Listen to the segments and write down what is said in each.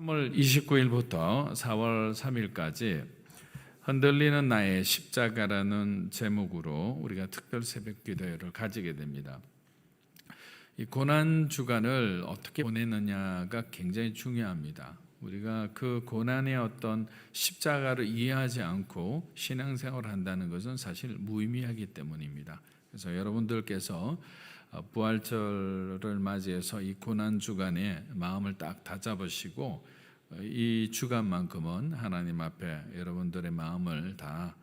3월 29일부터 4월 3일까지 흔들리는 나의 십자가라는 제목으로 우리가 특별 새벽 기도회를 가지게 됩니다. 이 고난 주간을 어떻게 보내느냐가 굉장히 중요합니다. 우리가 그 고난의 어떤 십자가를 이해하지 않고 신앙생활을 한다는 것은 사실 무의미하기 때문입니다. 그래서 여러분들께서 부활절을 맞이해서 이 고난 주간에 마음을 딱 다잡으시고 이 주간만큼은 하나님 앞에 여러분들의 마음을 다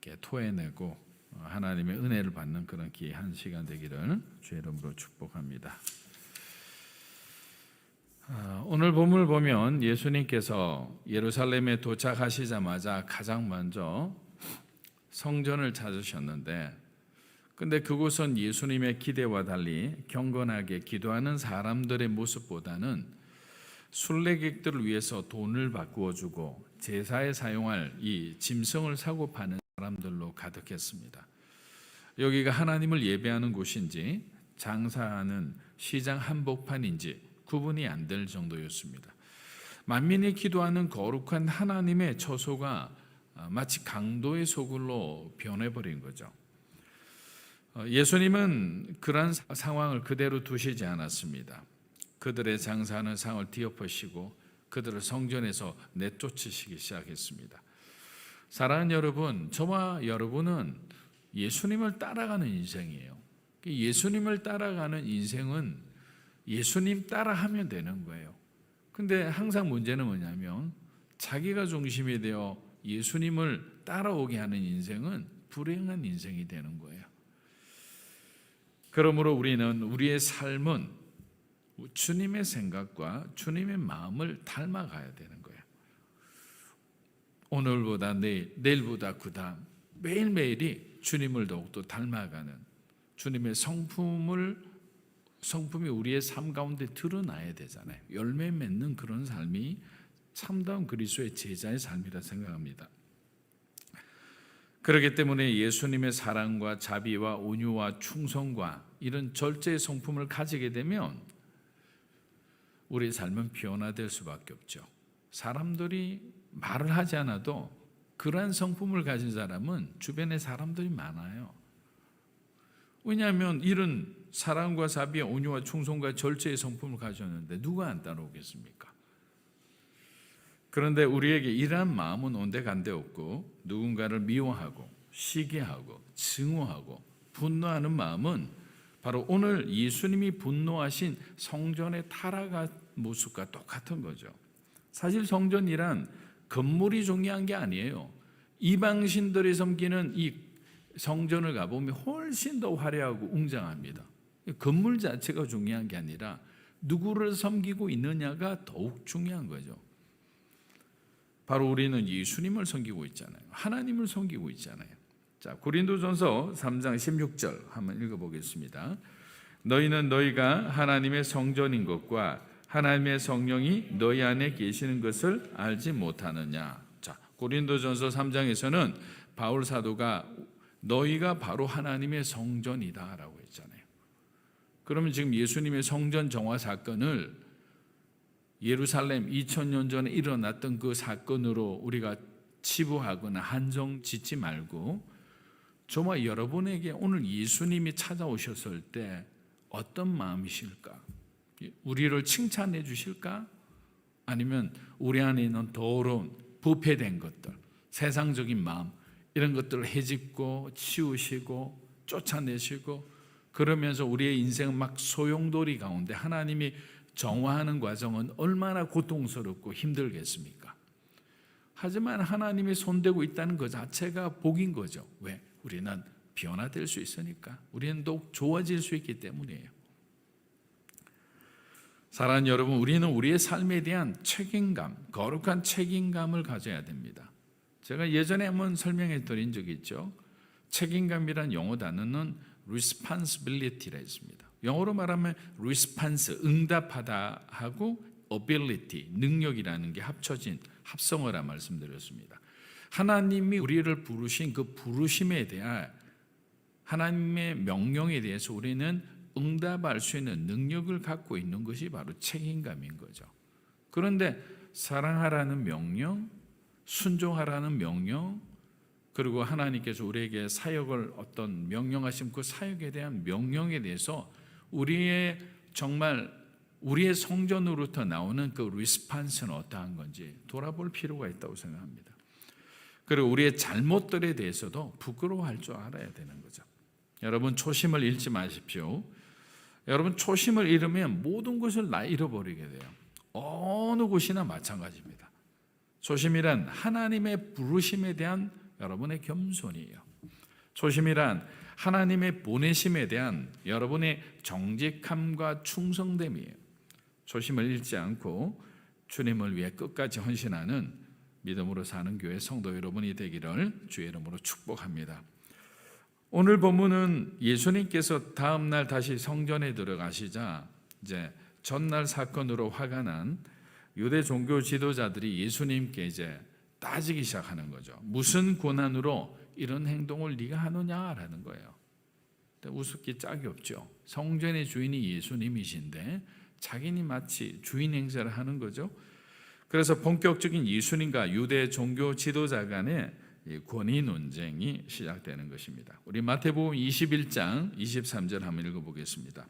이렇게 토해내고 하나님의 은혜를 받는 그런 귀한 시간 되기를 주의 이름으로 축복합니다. 오늘 본문을 보면 예수님께서 예루살렘에 도착하시자마자 가장 먼저 성전을 찾으셨는데, 근데 그곳은 예수님의 기대와 달리 경건하게 기도하는 사람들의 모습보다는 순례객들을 위해서 돈을 바꾸어 주고 제사에 사용할 이 짐승을 사고 파는 사람들로 가득했습니다. 여기가 하나님을 예배하는 곳인지 장사하는 시장 한복판인지 구분이 안 될 정도였습니다. 만민이 기도하는 거룩한 하나님의 처소가 마치 강도의 소굴로 변해버린 거죠. 예수님은 그런 상황을 그대로 두시지 않았습니다. 그들의 장사하는 상을 뒤엎으시고 그들을 성전에서 내쫓으시기 시작했습니다. 사랑하는 여러분, 저와 여러분은 예수님을 따라가는 인생이에요. 예수님을 따라가는 인생은 예수님 따라하면 되는 거예요. 근데 항상 문제는 뭐냐면 자기가 중심이 되어 예수님을 따라오게 하는 인생은 불행한 인생이 되는 거예요. 그러므로 우리는 우리의 삶은 주님의 생각과 주님의 마음을 닮아가야 되는 거예요. 오늘보다 내일, 내일보다 그다음, 매일매일이 주님을 더욱더 닮아가는 주님의 성품이 우리의 삶 가운데 드러나야 되잖아요. 열매 맺는 그런 삶이 참다운 그리스도의 제자의 삶이라 생각합니다. 그렇기 때문에 예수님의 사랑과 자비와 온유와 충성과 이런 절제의 성품을 가지게 되면 우리의 삶은 변화될 수밖에 없죠. 사람들이 말을 하지 않아도 그러한 성품을 가진 사람은 주변에 사람들이 많아요. 왜냐하면 이런 사랑과 자비와 온유와 충성과 절제의 성품을 가졌는데 누가 안 따라오겠습니까? 그런데 우리에게 이러한 마음은 온데간데 없고 누군가를 미워하고 시기하고 증오하고 분노하는 마음은 바로 오늘 예수님이 분노하신 성전의 타락한 모습과 똑같은 거죠. 사실 성전이란 건물이 중요한 게 아니에요. 이방신들이 섬기는 이 성전을 가보면 훨씬 더 화려하고 웅장합니다. 건물 자체가 중요한 게 아니라 누구를 섬기고 있느냐가 더욱 중요한 거죠. 바로 우리는 예수님을 섬기고 있잖아요. 하나님을 섬기고 있잖아요. 자, 고린도전서 3장 16절 한번 읽어보겠습니다. 너희는 너희가 하나님의 성전인 것과 하나님의 성령이 너희 안에 계시는 것을 알지 못하느냐. 자, 고린도전서 3장에서는 바울 사도가 너희가 바로 하나님의 성전이다라고 했잖아요. 그러면 지금 예수님의 성전 정화 사건을 예루살렘 2000년 전에 일어났던 그 사건으로 우리가 치부하거나 한정 짓지 말고 저와 여러분에게 오늘 예수님이 찾아오셨을 때 어떤 마음이실까? 우리를 칭찬해 주실까? 아니면 우리 안에 있는 더러운 부패된 것들, 세상적인 마음 이런 것들을 헤집고 치우시고 쫓아내시고 그러면서 우리의 인생은 막 소용돌이 가운데 하나님이 정화하는 과정은 얼마나 고통스럽고 힘들겠습니까? 하지만 하나님이 손대고 있다는 것 자체가 복인 거죠. 왜? 우리는 변화될 수 있으니까. 우리는 더욱 좋아질 수 있기 때문이에요. 사랑하는 여러분, 우리는 우리의 삶에 대한 책임감, 거룩한 책임감을 가져야 됩니다. 제가 예전에 한번 설명해 드린 적이 있죠. 책임감이란 영어 단어는 responsibility라 했습니다. 영어로 말하면 response, 응답하다 하고 ability, 능력이라는 게 합쳐진 합성어라 말씀드렸습니다. 하나님이 우리를 부르신 그 부르심에 대한 하나님의 명령에 대해서 우리는 응답할 수 있는 능력을 갖고 있는 것이 바로 책임감인 거죠. 그런데 사랑하라는 명령, 순종하라는 명령, 그리고 하나님께서 우리에게 사역을 어떤 명령하신 그 사역에 대한 명령에 대해서 우리의 정말 우리의 성전으로부터 나오는 그 리스판스는 어떠한 건지 돌아볼 필요가 있다고 생각합니다. 그리고 우리의 잘못들에 대해서도 부끄러워할 줄 알아야 되는 거죠. 여러분 초심을 잃지 마십시오. 여러분 초심을 잃으면 모든 것을 다 잃어버리게 돼요. 어느 곳이나 마찬가지입니다. 초심이란 하나님의 부르심에 대한 여러분의 겸손이에요. 초심이란 하나님의 보내심에 대한 여러분의 정직함과 충성됨이에요. 초심을 잃지 않고 주님을 위해 끝까지 헌신하는 믿음으로 사는 교회 성도 여러분이 되기를 주의 이름으로 축복합니다. 오늘 본문은 예수님께서 다음 날 다시 성전에 들어가시자 이제 전날 사건으로 화가 난 유대 종교 지도자들이 예수님께 이제 따지기 시작하는 거죠. 무슨 권한으로 이런 행동을 네가 하느냐라는 거예요. 우습기 짝이 없죠. 성전의 주인이 예수님이신데 자기니 마치 주인 행세를 하는 거죠. 그래서 본격적인 예수님과 유대 종교 지도자 간의 권위 논쟁이 시작되는 것입니다. 우리 마태복음 21장 23절 한번 읽어보겠습니다.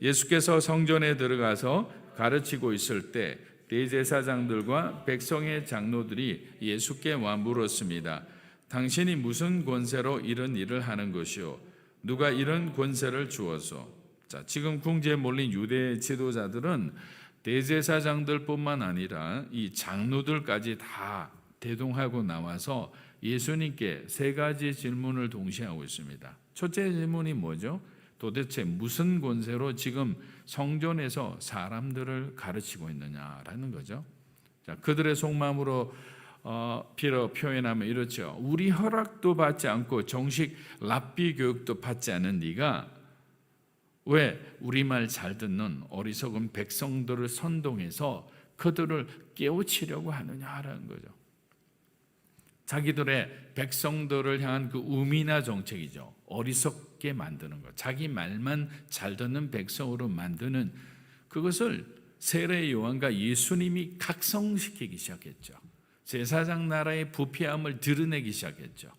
예수께서 성전에 들어가서 가르치고 있을 때 대제사장들과 백성의 장로들이 예수께 와 물었습니다. 당신이 무슨 권세로 이런 일을 하는 것이요? 누가 이런 권세를 주어서? 자, 지금 궁지에 몰린 유대 지도자들은 대제사장들뿐만 아니라 이 장로들까지 다 대동하고 나와서 예수님께 세 가지 질문을 동시에 하고 있습니다. 첫째 질문이 뭐죠? 도대체 무슨 권세로 지금 성전에서 사람들을 가르치고 있느냐라는 거죠. 자, 그들의 속마음으로 빌어 표현하면 이렇죠. 우리 허락도 받지 않고 정식 랍비 교육도 받지 않은 네가 왜 우리 말 잘 듣는 어리석은 백성들을 선동해서 그들을 깨우치려고 하느냐라는 거죠. 자기들의 백성들을 향한 그 우미나 정책이죠. 어리석게 만드는 것, 자기 말만 잘 듣는 백성으로 만드는 그것을 세례 요한과 예수님이 각성시키기 시작했죠. 제사장 나라의 부패함을 드러내기 시작했죠.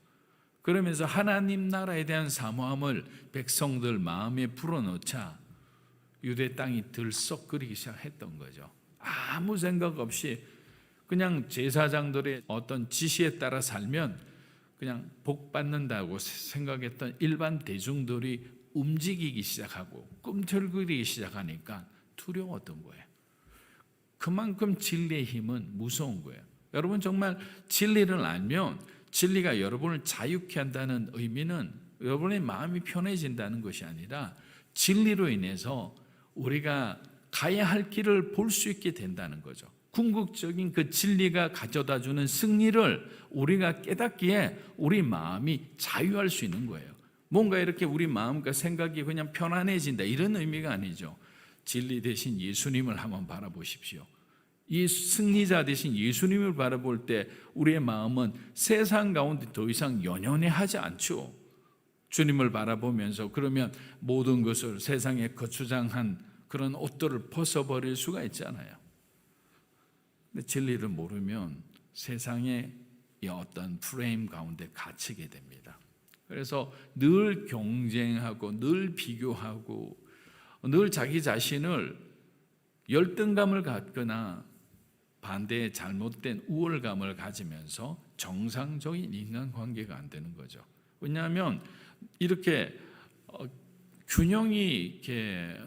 그러면서 하나님 나라에 대한 사모함을 백성들 마음에 불어넣자 유대 땅이 들썩거리기 시작했던 거죠. 아무 생각 없이 그냥 제사장들의 어떤 지시에 따라 살면 그냥 복 받는다고 생각했던 일반 대중들이 움직이기 시작하고 꿈틀거리기 시작하니까 두려웠던 거예요. 그만큼 진리의 힘은 무서운 거예요. 여러분 정말 진리를 알면 진리가 여러분을 자유케 한다는 의미는 여러분의 마음이 편해진다는 것이 아니라 진리로 인해서 우리가 가야 할 길을 볼 수 있게 된다는 거죠. 궁극적인 그 진리가 가져다주는 승리를 우리가 깨닫기에 우리 마음이 자유할 수 있는 거예요. 뭔가 이렇게 우리 마음과 생각이 그냥 편안해진다 이런 의미가 아니죠. 진리 대신 예수님을 한번 바라보십시오. 이 승리자 대신 예수님을 바라볼 때 우리의 마음은 세상 가운데 더 이상 연연해하지 않죠. 주님을 바라보면서 그러면 모든 것을 세상에 거추장한 그런 옷들을 벗어버릴 수가 있잖아요. 근데 진리를 모르면 세상의 이 어떤 프레임 가운데 갇히게 됩니다. 그래서 늘 경쟁하고 늘 비교하고 늘 자기 자신을 열등감을 갖거나 반대의 잘못된 우월감을 가지면서 정상적인 인간관계가 안 되는 거죠. 왜냐하면 이렇게 균형이 이렇게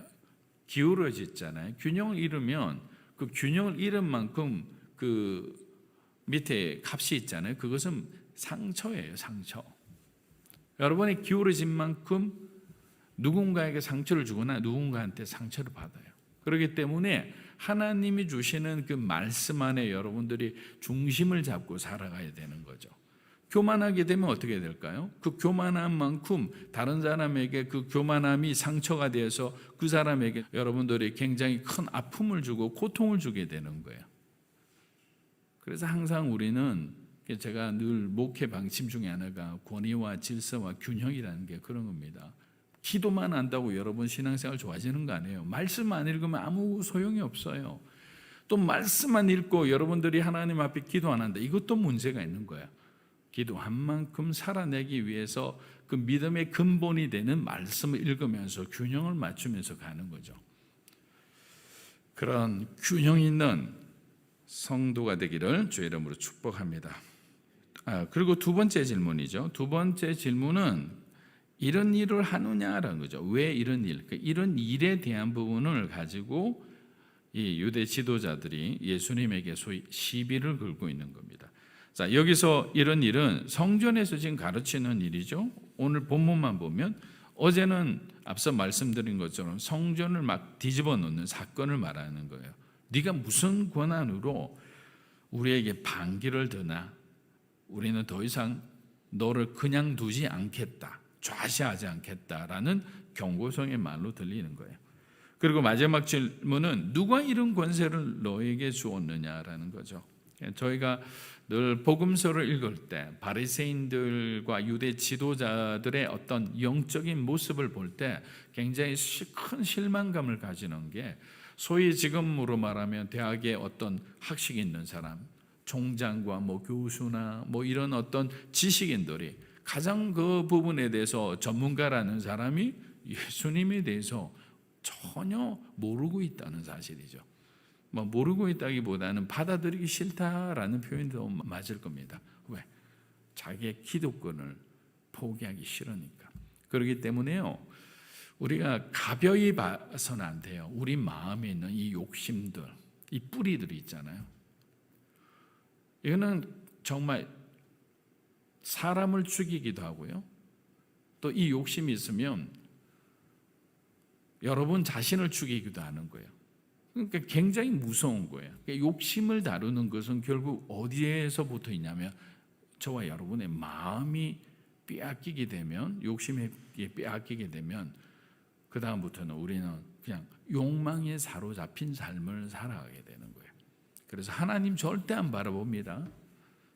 기울어지잖아요. 균형을 잃으면 그 균형을 잃은 만큼 그 밑에 값이 있잖아요. 그것은 상처예요, 상처. 여러분이 기울어진 만큼 누군가에게 상처를 주거나 누군가한테 상처를 받아요. 그렇기 때문에 하나님이 주시는 그 말씀 안에 여러분들이 중심을 잡고 살아가야 되는 거죠. 교만하게 되면 어떻게 될까요? 그 교만한 만큼 다른 사람에게 그 교만함이 상처가 되어서 그 사람에게 여러분들이 굉장히 큰 아픔을 주고 고통을 주게 되는 거예요. 그래서 항상 우리는 제가 늘 목회 방침 중에 하나가 권위와 질서와 균형이라는 게 그런 겁니다. 기도만 한다고 여러분 신앙생활 좋아지는 거 아니에요. 말씀 안 읽으면 아무 소용이 없어요. 또 말씀만 읽고 여러분들이 하나님 앞에 기도 안 한다. 이것도 문제가 있는 거야. 기도한 만큼 살아내기 위해서 그 믿음의 근본이 되는 말씀을 읽으면서 균형을 맞추면서 가는 거죠. 그런 균형 있는 성도가 되기를 주의 이름으로 축복합니다. 그리고 두 번째 질문이죠. 두 번째 질문은 이런 일을 하느냐라는 거죠. 왜 이런 일? 이런 일에 대한 부분을 가지고 이 유대 지도자들이 예수님에게 소위 시비를 걸고 있는 겁니다. 자, 여기서 이런 일은 성전에서 지금 가르치는 일이죠. 오늘 본문만 보면 어제는 앞서 말씀드린 것처럼 성전을 막 뒤집어 놓는 사건을 말하는 거예요. 네가 무슨 권한으로 우리에게 반기를 드나? 우리는 더 이상 너를 그냥 두지 않겠다, 좌시하지 않겠다라는 경고성의 말로 들리는 거예요. 그리고 마지막 질문은 누가 이런 권세를 너에게 주었느냐라는 거죠. 저희가 늘 복음서를 읽을 때 바리새인들과 유대 지도자들의 어떤 영적인 모습을 볼 때 굉장히 큰 실망감을 가지는 게, 소위 지금으로 말하면 대학에 어떤 학식이 있는 사람, 총장과 교수나 이런 어떤 지식인들이 가장 그 부분에 대해서 전문가라는 사람이 예수님에 대해서 전혀 모르고 있다는 사실이죠. 모르고 있다기보다는 받아들이기 싫다라는 표현이 더 맞을 겁니다. 왜? 자기의 기득권을 포기하기 싫으니까. 그렇기 때문에요, 우리가 가벼이 봐서는 안 돼요. 우리 마음에 있는 이 욕심들, 이 뿌리들이 있잖아요. 이거는 정말 사람을 죽이기도 하고요, 또 이 욕심이 있으면 여러분 자신을 죽이기도 하는 거예요. 그러니까 굉장히 무서운 거예요. 그러니까 욕심을 다루는 것은 결국 어디에서부터 있냐면 저와 여러분의 마음이 빼앗기게 되면, 욕심에 빼앗기게 되면 그 다음부터는 우리는 그냥 욕망에 사로잡힌 삶을 살아가게 되는 거예요. 그래서 하나님 절대 안 바라봅니다.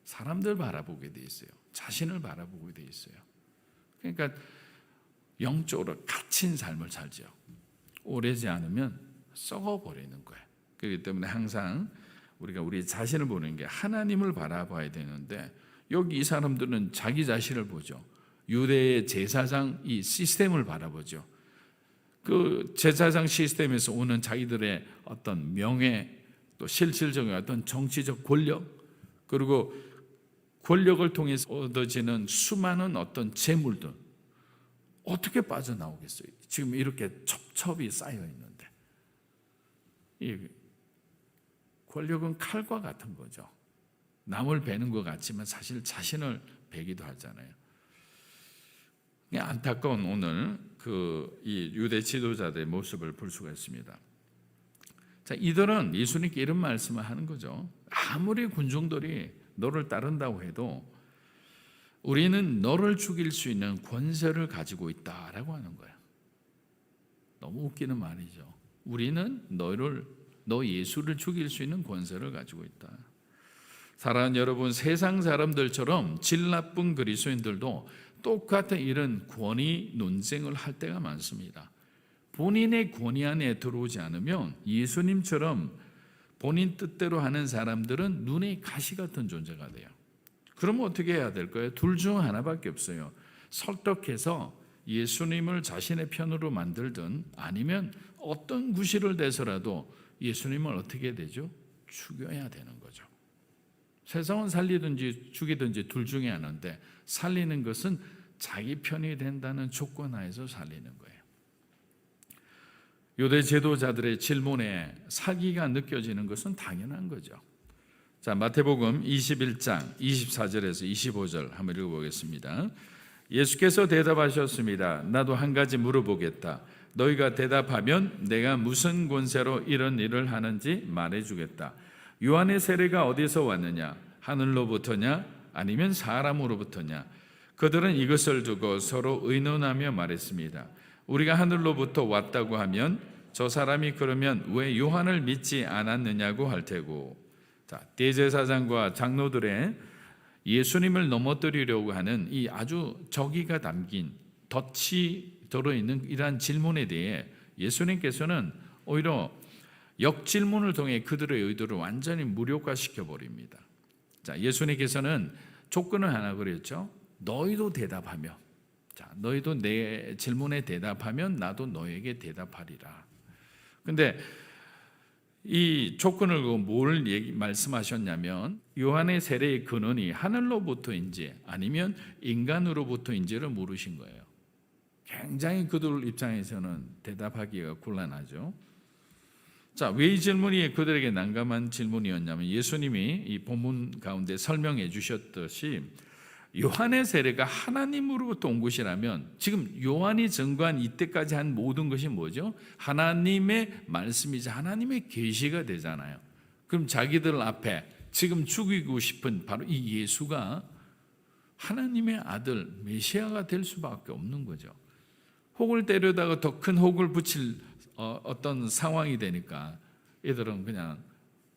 사람들 바라보게 돼 있어요. 자신을 바라보게 돼 있어요. 그러니까 영적으로 갇힌 삶을 살죠. 오래지 않으면 썩어버리는 거예요. 그렇기 때문에 항상 우리가 우리 자신을 보는 게 하나님을 바라봐야 되는데, 여기 이 사람들은 자기 자신을 보죠. 유대의 제사장 이 시스템을 바라보죠. 그 제사장 시스템에서 오는 자기들의 어떤 명예, 또 실질적인 어떤 정치적 권력, 그리고 권력을 통해서 얻어지는 수많은 어떤 재물들, 어떻게 빠져나오겠어요? 지금 이렇게 첩첩이 쌓여 있는데. 이 권력은 칼과 같은 거죠. 남을 베는 것 같지만 사실 자신을 베기도 하잖아요. 안타까운 오늘 이 유대 지도자들의 모습을 볼 수가 있습니다. 자, 이들은 예수님께 이런 말씀을 하는 거죠. 아무리 군중들이 너를 따른다고 해도 우리는 너를 죽일 수 있는 권세를 가지고 있다라고 하는 거예요. 너무 웃기는 말이죠. 우리는 너 예수를 죽일 수 있는 권세를 가지고 있다. 사랑하는 여러분, 세상 사람들처럼 질 나쁜 그리스도인들도 똑같은 이런 권위 논쟁을 할 때가 많습니다. 본인의 권위 안에 들어오지 않으면 예수님처럼 본인 뜻대로 하는 사람들은 눈에 가시 같은 존재가 돼요. 그러면 어떻게 해야 될까요? 둘 중 하나밖에 없어요. 설득해서 예수님을 자신의 편으로 만들든, 아니면 어떤 구실을 대서라도 예수님을 어떻게 되죠? 죽여야 되는 거죠. 세상은 살리든지 죽이든지 둘 중에 하나인데, 살리는 것은 자기 편이 된다는 조건 하에서 살리는 거예요. 유대 제도자들의 질문에 사기가 느껴지는 것은 당연한 거죠. 자, 마태복음 21장 24절에서 25절 한번 읽어보겠습니다. 예수께서 대답하셨습니다. 나도 한 가지 물어보겠다. 너희가 대답하면 내가 무슨 권세로 이런 일을 하는지 말해주겠다. 요한의 세례가 어디서 왔느냐? 하늘로부터냐? 아니면 사람으로부터냐? 그들은 이것을 두고 서로 의논하며 말했습니다. 우리가 하늘로부터 왔다고 하면 저 사람이 그러면 왜 요한을 믿지 않았느냐고 할 테고. 자, 대제사장과 장로들의 예수님을 넘어뜨리려고 하는 이 아주 적의가 담긴 덫이 들어있는 이러한 질문에 대해 예수님께서는 오히려 역질문을 통해 그들의 의도를 완전히 무력화시켜 버립니다. 자, 예수님께서는 조건을 하나 그랬죠. 너희도 대답하며, 자, 너희도 내 질문에 대답하면 나도 너에게 대답하리라. 근데 이 조건을 뭘 말씀하셨냐면 요한의 세례의 근원이 하늘로부터인지 아니면 인간으로부터인지를 물으신 거예요. 굉장히 그들 입장에서는 대답하기가 곤란하죠. 자, 왜 이 질문이 그들에게 난감한 질문이었냐면 예수님이 이 본문 가운데 설명해 주셨듯이 요한의 세례가 하나님으로부터 온 것이라면 지금 요한이 전거한 이때까지 한 모든 것이 뭐죠? 하나님의 말씀이자 하나님의 계시가 되잖아요. 그럼 자기들 앞에 지금 죽이고 싶은 바로 이 예수가 하나님의 아들 메시아가 될 수밖에 없는 거죠. 혹을 때려다가 더 큰 혹을 붙일 어떤 상황이 되니까 이들은 그냥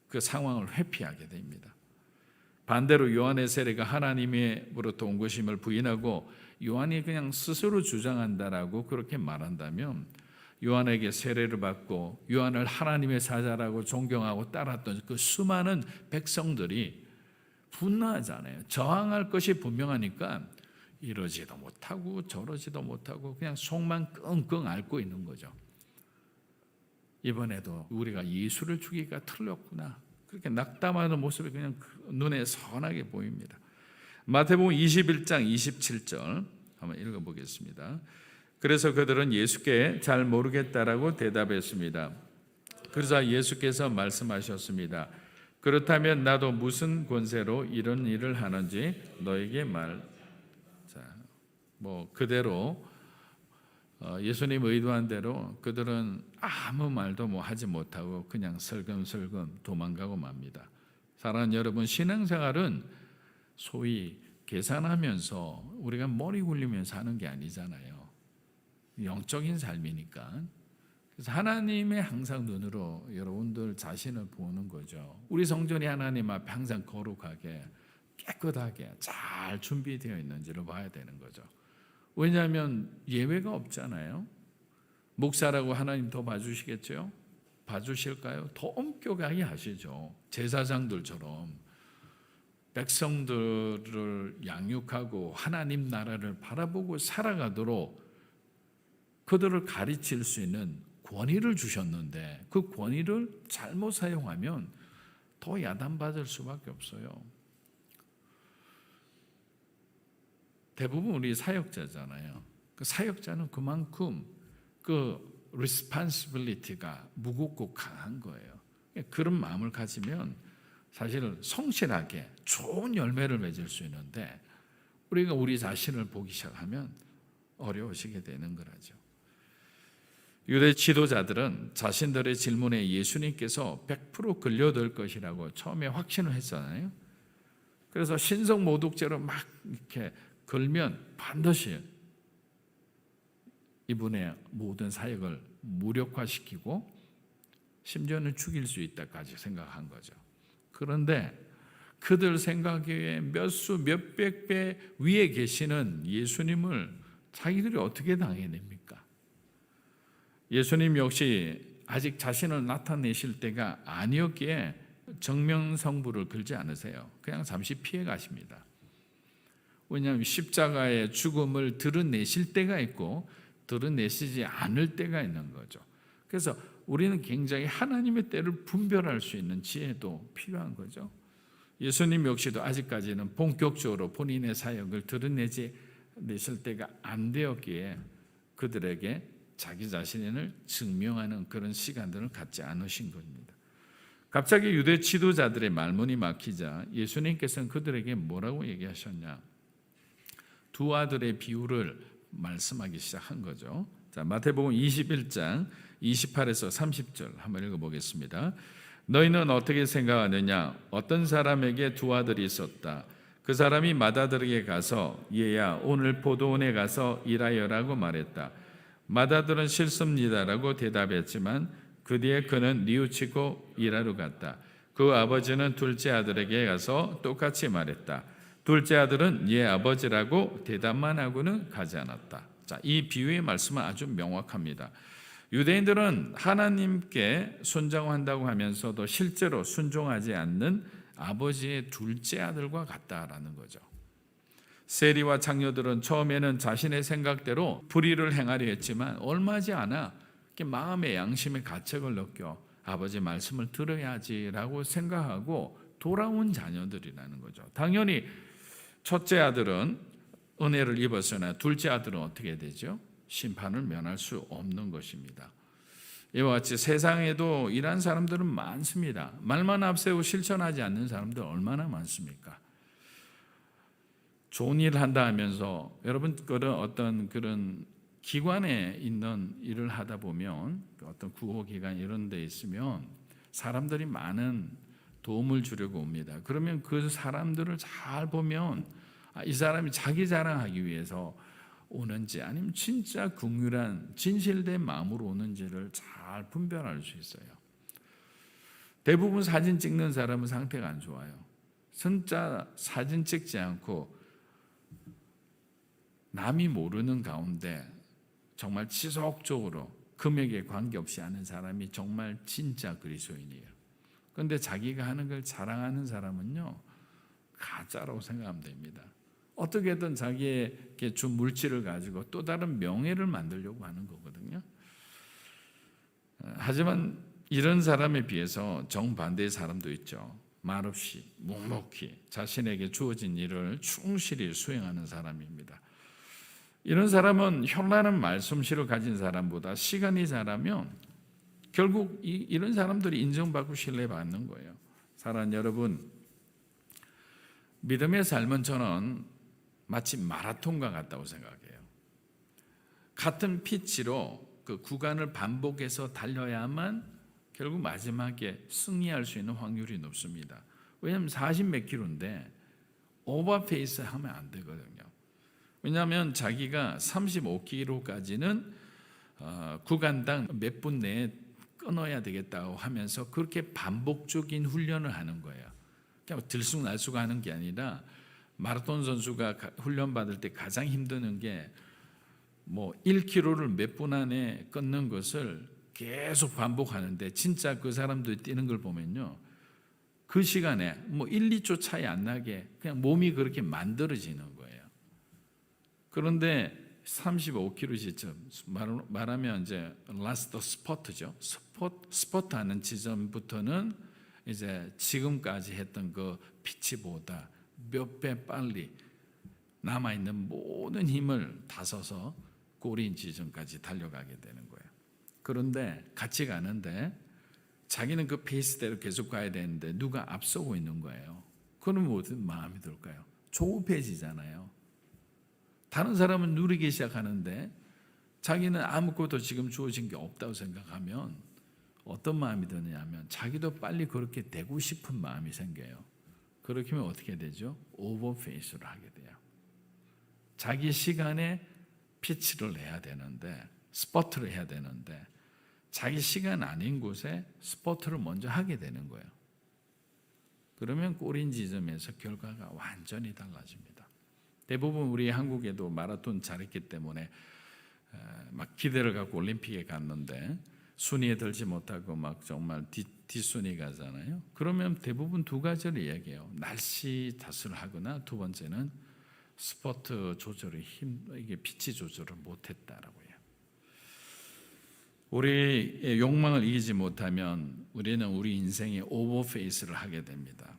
그 상황을 회피하게 됩니다. 반대로 요한의 세례가 하나님으로부터 온 것임을 부인하고 요한이 그냥 스스로 주장한다라고 그렇게 말한다면 요한에게 세례를 받고 요한을 하나님의 사자라고 존경하고 따랐던 그 수많은 백성들이 분노하잖아요. 저항할 것이 분명하니까 이러지도 못하고 저러지도 못하고 그냥 속만 끙끙 앓고 있는 거죠. 이번에도 우리가 예수를 죽이기가 틀렸구나. 그렇게 낙담하는 모습이 그냥 눈에 선하게 보입니다. 마태복음 21장 27절 한번 읽어보겠습니다. 그래서 그들은 예수께 잘 모르겠다라고 대답했습니다. 그러자 예수께서 말씀하셨습니다. 그렇다면 나도 무슨 권세로 이런 일을 하는지 너에게 그대로 예수님 의도한 대로 그들은 아무 말도 하지 못하고 그냥 슬금슬금 도망가고 맙니다. 사랑하는 여러분, 신앙생활은 소위 계산하면서 우리가 머리 굴리면서 하는 게 아니잖아요. 영적인 삶이니까. 그래서 하나님의 항상 눈으로 여러분들 자신을 보는 거죠. 우리 성전이 하나님 앞에 항상 거룩하게 깨끗하게 잘 준비되어 있는지를 봐야 되는 거죠. 왜냐하면 예외가 없잖아요. 목사라고 하나님 더 봐주시겠죠? 봐주실까요? 더 엄격하게 하시죠. 제사장들처럼 백성들을 양육하고 하나님 나라를 바라보고 살아가도록 그들을 가르칠 수 있는 권위를 주셨는데 그 권위를 잘못 사용하면 더 야단받을 수밖에 없어요. 대부분 우리 사역자잖아요. 그 사역자는 그만큼 그 responsibility가 무겁고 강한 거예요. 그런 마음을 가지면 사실 성실하게 좋은 열매를 맺을 수 있는데 우리가 우리 자신을 보기 시작하면 어려우시게 되는 거라죠. 유대 지도자들은 자신들의 질문에 예수님께서 100% 걸려들 것이라고 처음에 확신을 했잖아요. 그래서 신성 모독죄로 막 이렇게 걸면 반드시 이분의 모든 사역을 무력화시키고 심지어는 죽일 수 있다까지 생각한 거죠. 그런데 그들 생각에 몇백 배 위에 계시는 예수님을 자기들이 어떻게 당해냅니까? 예수님 역시 아직 자신을 나타내실 때가 아니었기에 정명성부를 걸지 않으세요. 그냥 잠시 피해 가십니다. 왜냐하면 십자가의 죽음을 드러내실 때가 있고 드러내시지 않을 때가 있는 거죠. 그래서 우리는 굉장히 하나님의 때를 분별할 수 있는 지혜도 필요한 거죠. 예수님 역시도 아직까지는 본격적으로 본인의 사역을 드러내실 때가 안 되었기에 그들에게 자기 자신을 증명하는 그런 시간들을 갖지 않으신 겁니다. 갑자기 유대 지도자들의 말문이 막히자 예수님께서는 그들에게 뭐라고 얘기하셨냐? 두 아들의 비유를 말씀하기 시작한 거죠. 자, 마태복음 21장 28에서 30절 한번 읽어보겠습니다. 너희는 어떻게 생각하느냐? 어떤 사람에게 두 아들이 있었다. 그 사람이 맏아들에게 가서 얘야 오늘 포도원에 가서 일하여라고 말했다. 맏아들은 싫습니다라고 대답했지만 그 뒤에 그는 뉘우치고 일하러 갔다. 그 아버지는 둘째 아들에게 가서 똑같이 말했다. 둘째 아들은 얘 아버지라고 대답만 하고는 가지 않았다. 자, 이 비유의 말씀은 아주 명확합니다. 유대인들은 하나님께 순종한다고 하면서도 실제로 순종하지 않는 아버지의 둘째 아들과 같다라는 거죠. 세리와 장녀들은 처음에는 자신의 생각대로 불의를 행하려 했지만 얼마지 않아 마음의 양심의 가책을 느껴 아버지 말씀을 들어야지라고 생각하고 돌아온 자녀들이라는 거죠. 당연히 첫째 아들은 은혜를 입었으나 둘째 아들은 어떻게 되죠? 심판을 면할 수 없는 것입니다. 이와 같이 세상에도 이러한 사람들은 많습니다. 말만 앞세우고 실천하지 않는 사람들 얼마나 많습니까? 좋은 일 한다 하면서 여러분 어떤 그런 기관에 있는 일을 하다 보면 어떤 구호기관 이런 데 있으면 사람들이 많은 도움을 주려고 옵니다. 그러면 그 사람들을 잘 보면 이 사람이 자기 자랑하기 위해서 오는지 아니면 진짜 긍휼한 진실된 마음으로 오는지를 잘 분별할 수 있어요. 대부분 사진 찍는 사람은 상태가 안 좋아요. 진짜 사진 찍지 않고 남이 모르는 가운데 정말 지속적으로 금액에 관계없이 하는 사람이 정말 진짜 그리스도인이에요. 그런데 자기가 하는 걸 자랑하는 사람은요, 가짜라고 생각하면 됩니다. 어떻게든 자기에게 준 물질을 가지고 또 다른 명예를 만들려고 하는 거거든요. 하지만 이런 사람에 비해서 정반대의 사람도 있죠. 말없이 묵묵히 자신에게 주어진 일을 충실히 수행하는 사람입니다. 이런 사람은 현란한 말솜씨를 가진 사람보다 시간이 자라면 결국 이런 사람들이 인정받고 신뢰받는 거예요. 사랑하는 여러분, 믿음의 삶은 저는 마치 마라톤과 같다고 생각해요. 같은 피치로 그 구간을 반복해서 달려야만 결국 마지막에 승리할 수 있는 확률이 높습니다. 왜냐하면 40몇 킬로인데 오버페이스 하면 안 되거든요. 왜냐하면 자기가 35킬로까지는 구간당 몇 분 내에 끊어야 되겠다고 하면서 그렇게 반복적인 훈련을 하는 거예요. 그냥 들쑥날쑥 하는 게 아니라 마라톤 선수가 훈련 받을 때 가장 힘드는 게 뭐 1km를 몇 분 안에 끊는 것을 계속 반복하는데 진짜 그 사람들이 뛰는 걸 보면요, 그 시간에 뭐 1, 2초 차이 안 나게 그냥 몸이 그렇게 만들어지는 거예요. 그런데 35km 시점 말하면 이제 라스트 스포트죠. 스포트 하는 지점부터는 이제 지금까지 했던 그 피치보다 몇 배 빨리 남아있는 모든 힘을 다 써서 골인 지점까지 달려가게 되는 거예요. 그런데 같이 가는데 자기는 그 페이스대로 계속 가야 되는데 누가 앞서고 있는 거예요. 그러면 무슨 마음이 들까요? 조급해지잖아요. 다른 사람은 누리기 시작하는데 자기는 아무것도 지금 주어진 게 없다고 생각하면 어떤 마음이 드냐면 자기도 빨리 그렇게 되고 싶은 마음이 생겨요. 그렇게 하면 어떻게 되죠? 오버페이스를 하게 돼요. 자기 시간에 피치를 해야 되는데 스포트를 해야 되는데 자기 시간 아닌 곳에 스포트를 먼저 하게 되는 거예요. 그러면 골인 지점에서 결과가 완전히 달라집니다. 대부분 우리 한국에도 마라톤 잘했기 때문에 막 기대를 갖고 올림픽에 갔는데 순위에 들지 못하고 막 정말 뒷순위 가잖아요. 그러면 대부분 두 가지를 이야기해요. 날씨 탓을 하거나 두 번째는 스포트 조절이 이게 피치 조절을 못했다라고 해요. 우리의 욕망을 이기지 못하면 우리는 우리 인생에 오버페이스를 하게 됩니다.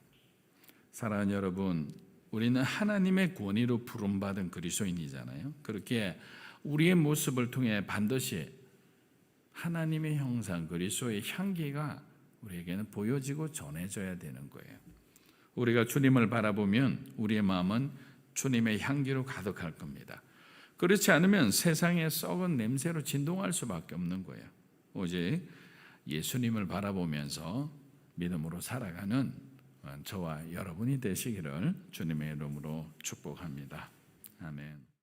사랑하는 여러분, 우리는 하나님의 권위로 부름받은 그리스도인이잖아요. 그렇게 우리의 모습을 통해 반드시 하나님의 형상, 그리스도의 향기가 우리에게는 보여지고 전해져야 되는 거예요. 우리가 주님을 바라보면 우리의 마음은 주님의 향기로 가득할 겁니다. 그렇지 않으면 세상의 썩은 냄새로 진동할 수밖에 없는 거예요. 오직 예수님을 바라보면서 믿음으로 살아가는 저와 여러분이 되시기를 주님의 이름으로 축복합니다. 아멘.